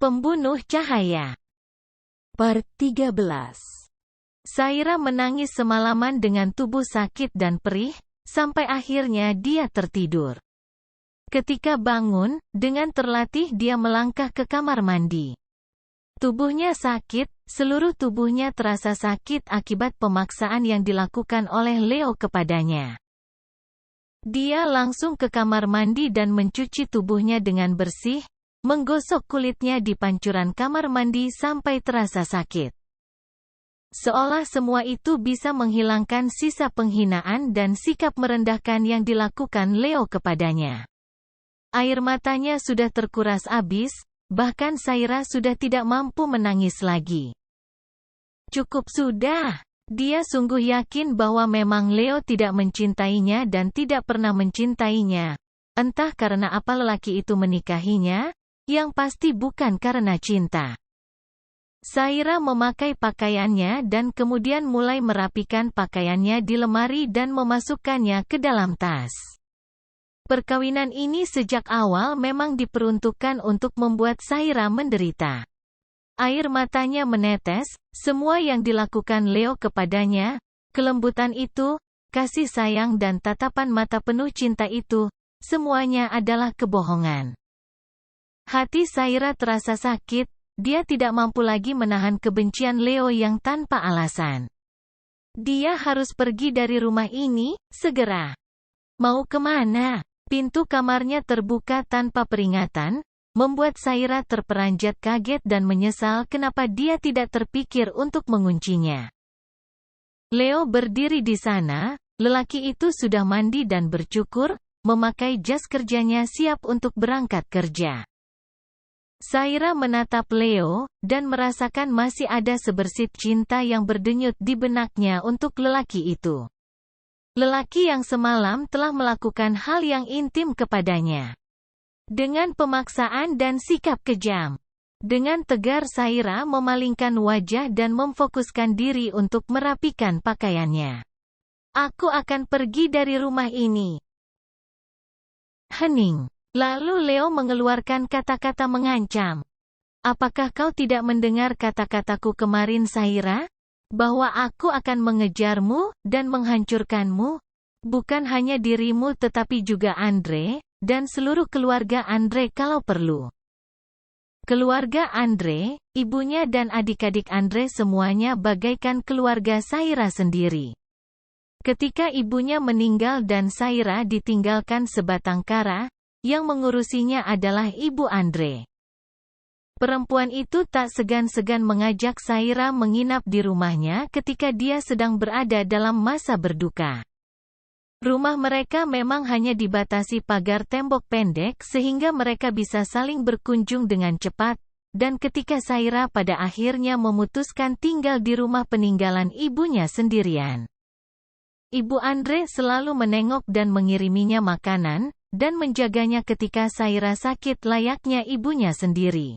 Pembunuh cahaya. Part 13. Saira menangis semalaman dengan tubuh sakit dan perih, sampai akhirnya dia tertidur. Ketika bangun, dengan terlatih dia melangkah ke kamar mandi. Tubuhnya sakit, seluruh tubuhnya terasa sakit akibat pemaksaan yang dilakukan oleh Leo kepadanya. Dia langsung ke kamar mandi dan mencuci tubuhnya dengan bersih, menggosok kulitnya di pancuran kamar mandi sampai terasa sakit. Seolah semua itu bisa menghilangkan sisa penghinaan dan sikap merendahkan yang dilakukan Leo kepadanya. Air matanya sudah terkuras habis, bahkan Saira sudah tidak mampu menangis lagi. Cukup sudah. Dia sungguh yakin bahwa memang Leo tidak mencintainya dan tidak pernah mencintainya. Entah karena apa lelaki itu menikahinya, yang pasti bukan karena cinta. Saira memakai pakaiannya dan kemudian mulai merapikan pakaiannya di lemari dan memasukkannya ke dalam tas. Perkawinan ini sejak awal memang diperuntukkan untuk membuat Saira menderita. Air matanya menetes, semua yang dilakukan Leo kepadanya, kelembutan itu, kasih sayang dan tatapan mata penuh cinta itu, semuanya adalah kebohongan. Hati Saira terasa sakit, dia tidak mampu lagi menahan kebencian Leo yang tanpa alasan. Dia harus pergi dari rumah ini, segera. Mau kemana? Pintu kamarnya terbuka tanpa peringatan, membuat Saira terperanjat kaget dan menyesal kenapa dia tidak terpikir untuk menguncinya. Leo berdiri di sana, lelaki itu sudah mandi dan bercukur, memakai jas kerjanya siap untuk berangkat kerja. Saira menatap Leo, dan merasakan masih ada sebersit cinta yang berdenyut di benaknya untuk lelaki itu. Lelaki yang semalam telah melakukan hal yang intim kepadanya. Dengan pemaksaan dan sikap kejam. Dengan tegar Saira memalingkan wajah dan memfokuskan diri untuk merapikan pakaiannya. Aku akan pergi dari rumah ini. Hening. Lalu Leo mengeluarkan kata-kata mengancam. Apakah kau tidak mendengar kata-kataku kemarin Saira? Bahwa aku akan mengejarmu, dan menghancurkanmu? Bukan hanya dirimu tetapi juga Andre, dan seluruh keluarga Andre kalau perlu. Keluarga Andre, ibunya dan adik-adik Andre semuanya bagaikan keluarga Saira sendiri. Ketika ibunya meninggal dan Saira ditinggalkan sebatang kara, yang mengurusinya adalah ibu Andre. Perempuan itu tak segan-segan mengajak Saira menginap di rumahnya ketika dia sedang berada dalam masa berduka. Rumah mereka memang hanya dibatasi pagar tembok pendek sehingga mereka bisa saling berkunjung dengan cepat, dan ketika Saira pada akhirnya memutuskan tinggal di rumah peninggalan ibunya sendirian. Ibu Andre selalu menengok dan mengiriminya makanan, dan menjaganya ketika Saira sakit layaknya ibunya sendiri.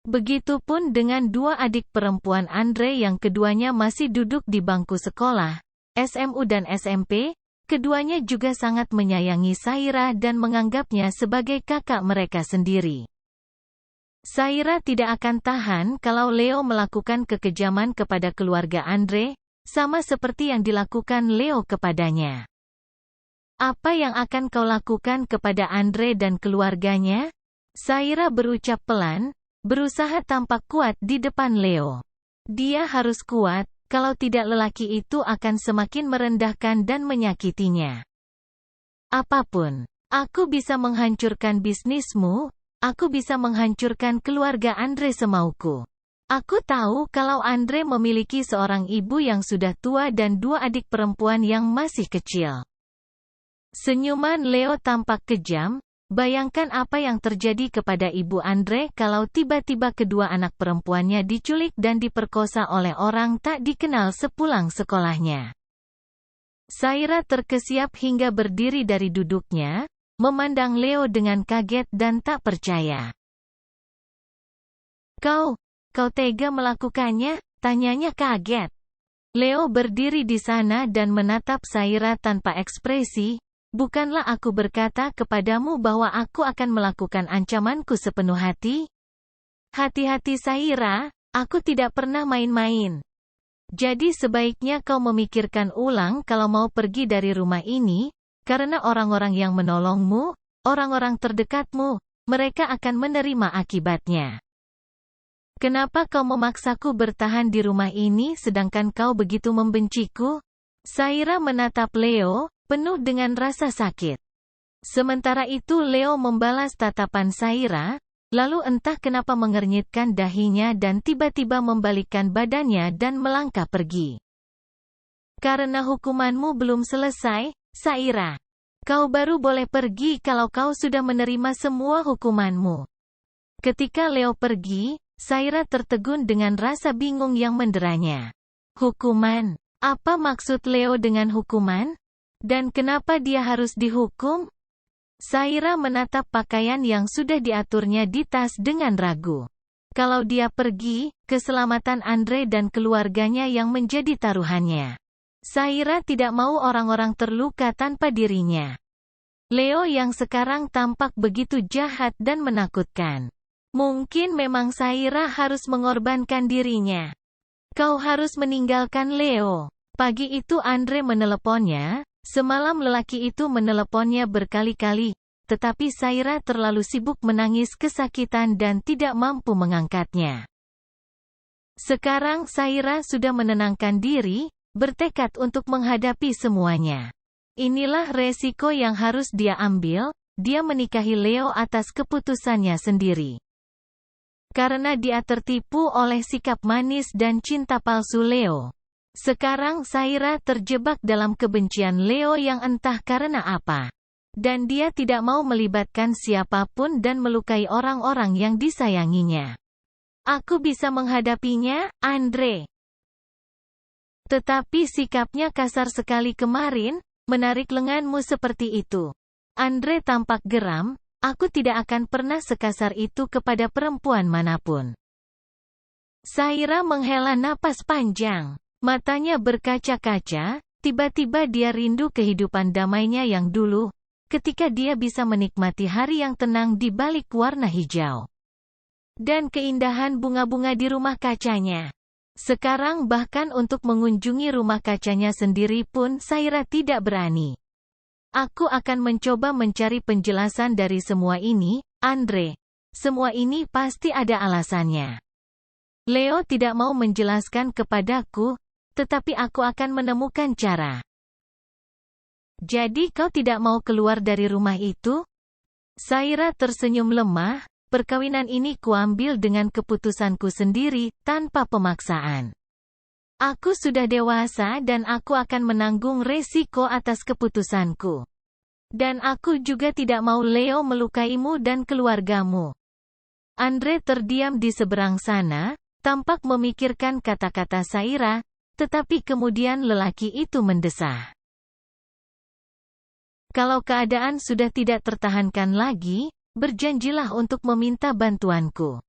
Begitupun dengan dua adik perempuan Andre yang keduanya masih duduk di bangku sekolah, SMU dan SMP, keduanya juga sangat menyayangi Saira dan menganggapnya sebagai kakak mereka sendiri. Saira tidak akan tahan kalau Leo melakukan kekejaman kepada keluarga Andre, sama seperti yang dilakukan Leo kepadanya. Apa yang akan kau lakukan kepada Andre dan keluarganya? Saira berucap pelan, berusaha tampak kuat di depan Leo. Dia harus kuat, kalau tidak lelaki itu akan semakin merendahkan dan menyakitinya. Apapun, aku bisa menghancurkan bisnismu, aku bisa menghancurkan keluarga Andre semauku. Aku tahu kalau Andre memiliki seorang ibu yang sudah tua dan dua adik perempuan yang masih kecil. Senyuman Leo tampak kejam, bayangkan apa yang terjadi kepada ibu Andre kalau tiba-tiba kedua anak perempuannya diculik dan diperkosa oleh orang tak dikenal sepulang sekolahnya. Saira terkesiap hingga berdiri dari duduknya, memandang Leo dengan kaget dan tak percaya. Kau tega melakukannya? Tanyanya kaget. Leo berdiri di sana dan menatap Saira tanpa ekspresi. Bukanlah aku berkata kepadamu bahwa aku akan melakukan ancamanku sepenuh hati? Hati-hati Saira, aku tidak pernah main-main. Jadi sebaiknya kau memikirkan ulang kalau mau pergi dari rumah ini, karena orang-orang yang menolongmu, orang-orang terdekatmu, mereka akan menerima akibatnya. Kenapa kau memaksaku bertahan di rumah ini sedangkan kau begitu membenciku? Saira menatap Leo, penuh dengan rasa sakit. Sementara itu Leo membalas tatapan Saira, lalu entah kenapa mengernyitkan dahinya dan tiba-tiba membalikkan badannya dan melangkah pergi. Karena hukumanmu belum selesai, Saira. Kau baru boleh pergi kalau kau sudah menerima semua hukumanmu. Ketika Leo pergi, Saira tertegun dengan rasa bingung yang menderanya. Hukuman? Apa maksud Leo dengan hukuman? Dan kenapa dia harus dihukum? Saira menatap pakaian yang sudah diaturnya di tas dengan ragu. Kalau dia pergi, keselamatan Andre dan keluarganya yang menjadi taruhannya. Saira tidak mau orang-orang terluka tanpa dirinya. Leo yang sekarang tampak begitu jahat dan menakutkan. Mungkin memang Saira harus mengorbankan dirinya. Kau harus meninggalkan Leo. Pagi itu Andre meneleponnya. Semalam lelaki itu meneleponnya berkali-kali, tetapi Saira terlalu sibuk menangis kesakitan dan tidak mampu mengangkatnya. Sekarang Saira sudah menenangkan diri, bertekad untuk menghadapi semuanya. Inilah resiko yang harus dia ambil, dia menikahi Leo atas keputusannya sendiri. Karena dia tertipu oleh sikap manis dan cinta palsu Leo. Sekarang Saira terjebak dalam kebencian Leo yang entah karena apa. Dan dia tidak mau melibatkan siapapun dan melukai orang-orang yang disayanginya. Aku bisa menghadapinya, Andre. Tetapi sikapnya kasar sekali kemarin, menarik lenganmu seperti itu. Andre tampak geram, aku tidak akan pernah sekasar itu kepada perempuan manapun. Saira menghela napas panjang. Matanya berkaca-kaca, tiba-tiba dia rindu kehidupan damainya yang dulu, ketika dia bisa menikmati hari yang tenang di balik warna hijau. Dan keindahan bunga-bunga di rumah kacanya. Sekarang bahkan untuk mengunjungi rumah kacanya sendiri pun Saira tidak berani. Aku akan mencoba mencari penjelasan dari semua ini, Andre. Semua ini pasti ada alasannya. Leo tidak mau menjelaskan kepadaku, tetapi aku akan menemukan cara. Jadi kau tidak mau keluar dari rumah itu? Saira tersenyum lemah, perkawinan ini kuambil dengan keputusanku sendiri, tanpa pemaksaan. Aku sudah dewasa dan aku akan menanggung resiko atas keputusanku. Dan aku juga tidak mau Leo melukaimu dan keluargamu. Andre terdiam di seberang sana, tampak memikirkan kata-kata Saira, tetapi kemudian lelaki itu mendesah. Kalau keadaan sudah tidak tertahankan lagi, berjanjilah untuk meminta bantuanku.